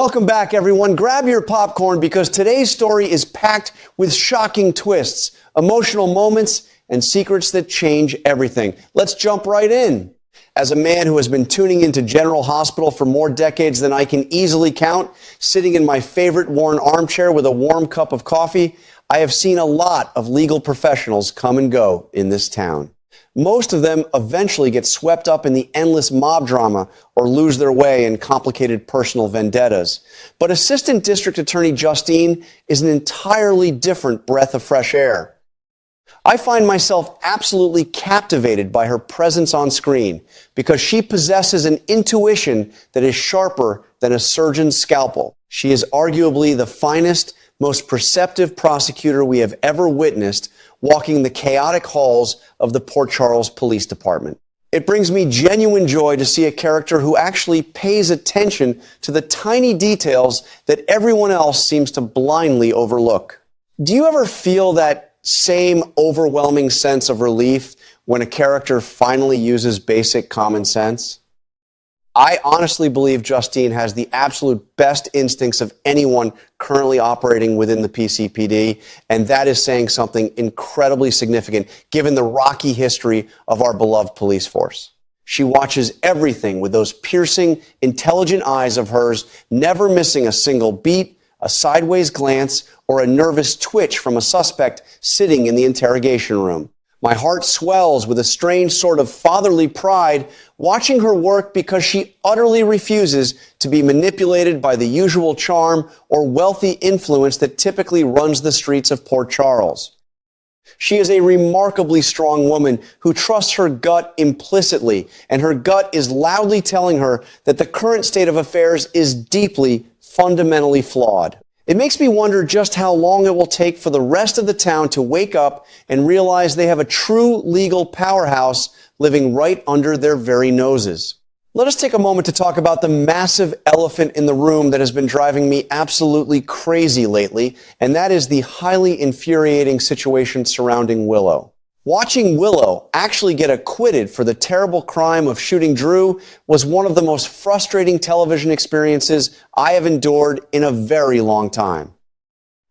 Welcome back, everyone. Grab your popcorn because today's story is packed with shocking twists, emotional moments, and secrets that change everything. Let's jump right in. As a man who has been tuning into General Hospital for more decades than I can easily count, sitting in my favorite worn armchair with a warm cup of coffee, I have seen a lot of legal professionals come and go in this town. Most of them eventually get swept up in the endless mob drama or lose their way in complicated personal vendettas. But Assistant District Attorney Justine is an entirely different breath of fresh air. I find myself absolutely captivated by her presence on screen because she possesses an intuition that is sharper than a surgeon's scalpel. She is arguably the finest, most perceptive prosecutor we have ever witnessed, walking the chaotic halls of the Port Charles Police Department. It brings me genuine joy to see a character who actually pays attention to the tiny details that everyone else seems to blindly overlook. Do you ever feel that same overwhelming sense of relief when a character finally uses basic common sense? I honestly believe Justine has the absolute best instincts of anyone currently operating within the PCPD, and that is saying something incredibly significant given the rocky history of our beloved police force. She watches everything with those piercing, intelligent eyes of hers, never missing a single beat, a sideways glance, or a nervous twitch from a suspect sitting in the interrogation room. My heart swells with a strange sort of fatherly pride watching her work because she utterly refuses to be manipulated by the usual charm or wealthy influence that typically runs the streets of Port Charles. She is a remarkably strong woman who trusts her gut implicitly, and her gut is loudly telling her that the current state of affairs is deeply, fundamentally flawed. It makes me wonder just how long it will take for the rest of the town to wake up and realize they have a true legal powerhouse living right under their very noses. Let us take a moment to talk about the massive elephant in the room that has been driving me absolutely crazy lately, and that is the highly infuriating situation surrounding Willow. Watching Willow actually get acquitted for the terrible crime of shooting Drew was one of the most frustrating television experiences I have endured in a very long time.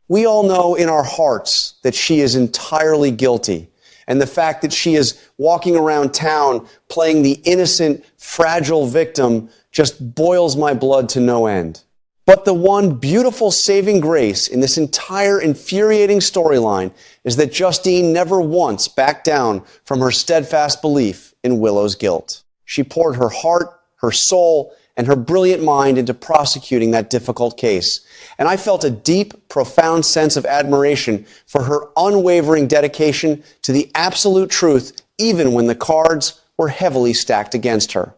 We all know in our hearts that she is entirely guilty, and the fact that she is walking around town playing the innocent, fragile victim just boils my blood to no end. But the one beautiful saving grace in this entire infuriating storyline is that Justine never once backed down from her steadfast belief in Willow's guilt. She poured her heart, her soul, and her brilliant mind into prosecuting that difficult case. And I felt a deep, profound sense of admiration for her unwavering dedication to the absolute truth, even when the cards were heavily stacked against her.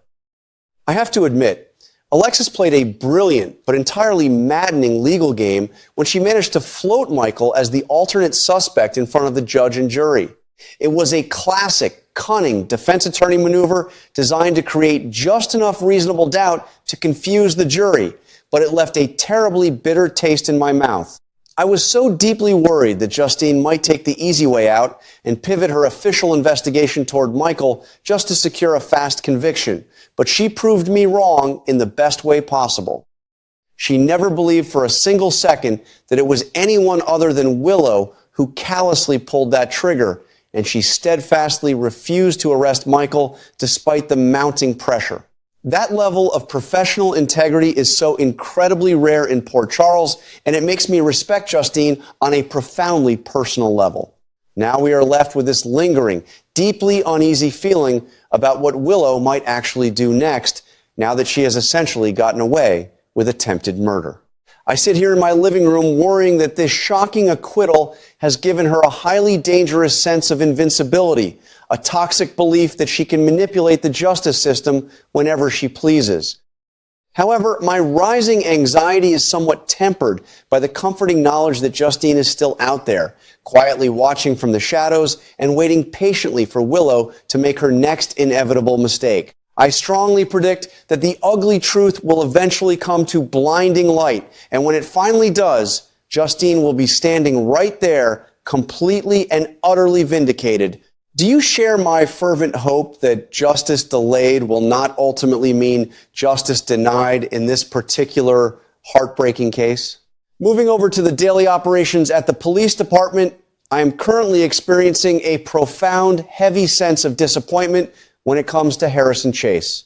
I have to admit, Alexis played a brilliant but entirely maddening legal game when she managed to float Michael as the alternate suspect in front of the judge and jury. It was a classic, cunning defense attorney maneuver designed to create just enough reasonable doubt to confuse the jury, but it left a terribly bitter taste in my mouth. I was so deeply worried that Justine might take the easy way out and pivot her official investigation toward Michael just to secure a fast conviction, but she proved me wrong in the best way possible. She never believed for a single second that it was anyone other than Willow who callously pulled that trigger, and she steadfastly refused to arrest Michael despite the mounting pressure. That level of professional integrity is so incredibly rare in Port Charles, and it makes me respect Justine on a profoundly personal level. Now we are left with this lingering, deeply uneasy feeling about what Willow might actually do next, now that she has essentially gotten away with attempted murder. I sit here in my living room worrying that this shocking acquittal has given her a highly dangerous sense of invincibility, a toxic belief that she can manipulate the justice system whenever she pleases. However, my rising anxiety is somewhat tempered by the comforting knowledge that Justine is still out there, quietly watching from the shadows and waiting patiently for Willow to make her next inevitable mistake. I strongly predict that the ugly truth will eventually come to blinding light, and when it finally does, Justine will be standing right there, completely and utterly vindicated. Do you share my fervent hope that justice delayed will not ultimately mean justice denied in this particular heartbreaking case. Moving over to the daily operations at the police department, I am currently experiencing a profound, heavy sense of disappointment when it comes to Harrison Chase.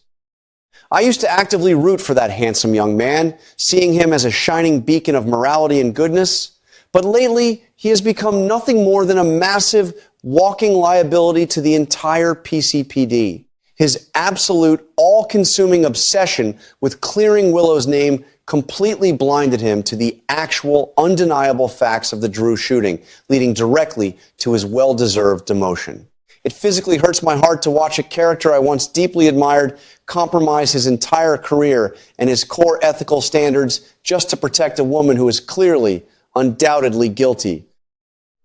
I used to actively root for that handsome young man, seeing him as a shining beacon of morality and goodness. But lately, he has become nothing more than a massive, walking liability to the entire PCPD. His absolute, all-consuming obsession with clearing Willow's name completely blinded him to the actual, undeniable facts of the Drew shooting, leading directly to his well-deserved demotion. It physically hurts my heart to watch a character I once deeply admired compromise his entire career and his core ethical standards just to protect a woman who is clearly, undoubtedly guilty.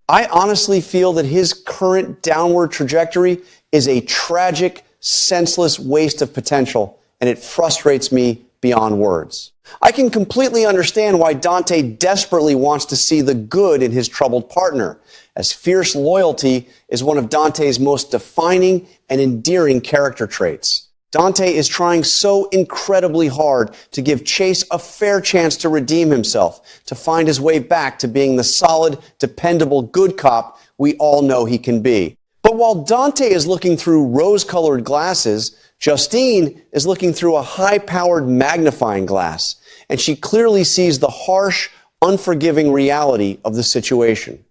I honestly feel that his current downward trajectory is a tragic, senseless waste of potential, and it frustrates me beyond words. I can completely understand why Dante desperately wants to see the good in his troubled partner, as fierce loyalty is one of Dante's most defining and endearing character traits. Dante is trying so incredibly hard to give Chase a fair chance to redeem himself, to find his way back to being the solid, dependable good cop we all know he can be. But while Dante is looking through rose-colored glasses, Justine is looking through a high-powered magnifying glass, and she clearly sees the harsh, unforgiving reality of the situation.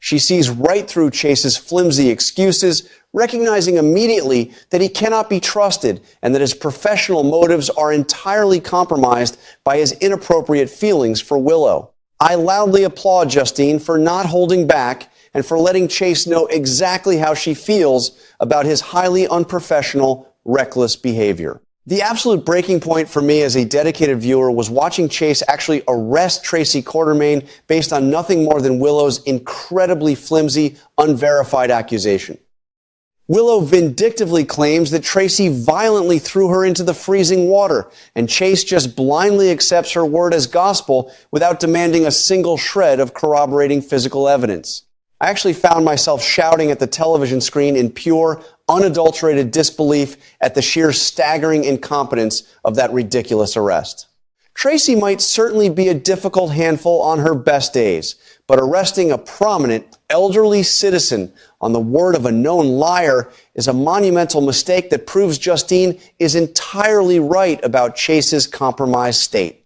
She sees right through Chase's flimsy excuses, recognizing immediately that he cannot be trusted and that his professional motives are entirely compromised by his inappropriate feelings for Willow. I loudly applaud Justine for not holding back and for letting Chase know exactly how she feels about his highly unprofessional, reckless behavior. The absolute breaking point for me as a dedicated viewer was watching Chase actually arrest Tracy Quartermaine based on nothing more than Willow's incredibly flimsy, unverified accusation. Willow vindictively claims that Tracy violently threw her into the freezing water, and Chase just blindly accepts her word as gospel without demanding a single shred of corroborating physical evidence. I actually found myself shouting at the television screen in pure, unadulterated disbelief at the sheer staggering incompetence of that ridiculous arrest. Tracy might certainly be a difficult handful on her best days, but arresting a prominent, elderly citizen on the word of a known liar is a monumental mistake that proves Justine is entirely right about Chase's compromised state.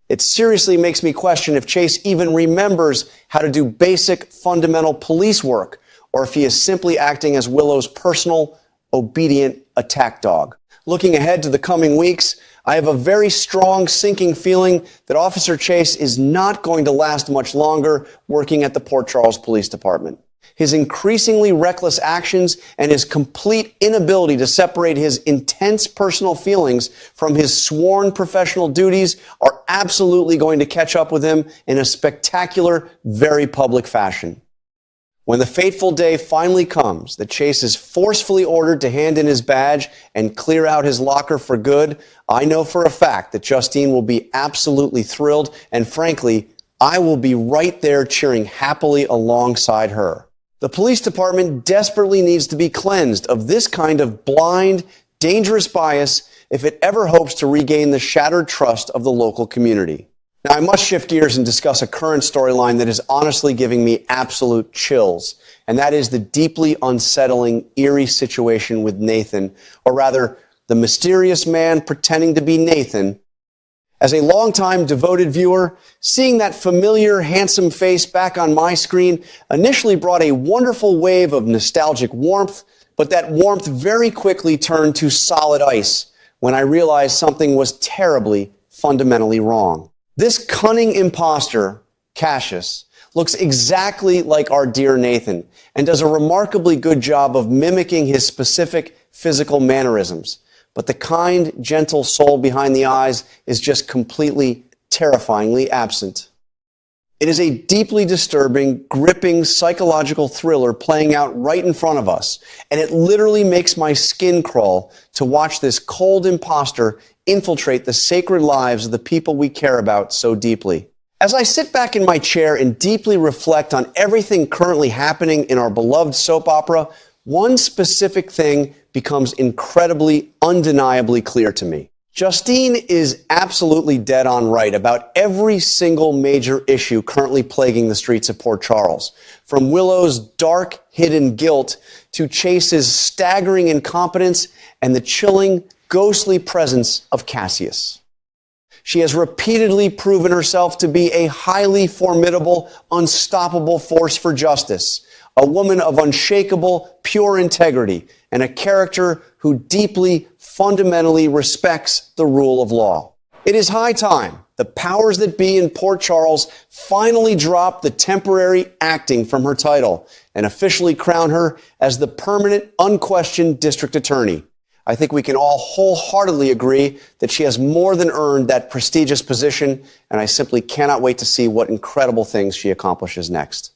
It seriously makes me question if Chase even remembers how to do basic, fundamental police work, or if he is simply acting as Willow's personal, obedient attack dog. Looking ahead to the coming weeks, I have a very strong, sinking feeling that Officer Chase is not going to last much longer working at the Port Charles Police Department. His increasingly reckless actions and his complete inability to separate his intense personal feelings from his sworn professional duties are absolutely going to catch up with him in a spectacular, very public fashion. When the fateful day finally comes that Chase is forcefully ordered to hand in his badge and clear out his locker for good, I know for a fact that Justine will be absolutely thrilled, and frankly, I will be right there cheering happily alongside her. The police department desperately needs to be cleansed of this kind of blind, dangerous bias if it ever hopes to regain the shattered trust of the local community. Now, I must shift gears and discuss a current storyline that is honestly giving me absolute chills, and that is the deeply unsettling, eerie situation with Nathan, or rather, the mysterious man pretending to be Nathan. As a longtime devoted viewer, seeing that familiar, handsome face back on my screen initially brought a wonderful wave of nostalgic warmth, but that warmth very quickly turned to solid ice when I realized something was terribly, fundamentally wrong. This cunning imposter, Cassius, looks exactly like our dear Nathan and does a remarkably good job of mimicking his specific physical mannerisms. But the kind, gentle soul behind the eyes is just completely, terrifyingly absent. It is a deeply disturbing, gripping, psychological thriller playing out right in front of us, and it literally makes my skin crawl to watch this cold imposter infiltrate the sacred lives of the people we care about so deeply. As I sit back in my chair and deeply reflect on everything currently happening in our beloved soap opera, one specific thing becomes incredibly, undeniably clear to me. Justine is absolutely dead on right about every single major issue currently plaguing the streets of Port Charles, from Willow's dark, hidden guilt to Chase's staggering incompetence and the chilling, ghostly presence of Cassius. She has repeatedly proven herself to be a highly formidable, unstoppable force for justice, a woman of unshakable, pure integrity, and a character who deeply, fundamentally respects the rule of law. It is high time the powers that be in Port Charles finally drop the temporary acting from her title and officially crown her as the permanent, unquestioned district attorney. I think we can all wholeheartedly agree that she has more than earned that prestigious position, and I simply cannot wait to see what incredible things she accomplishes next.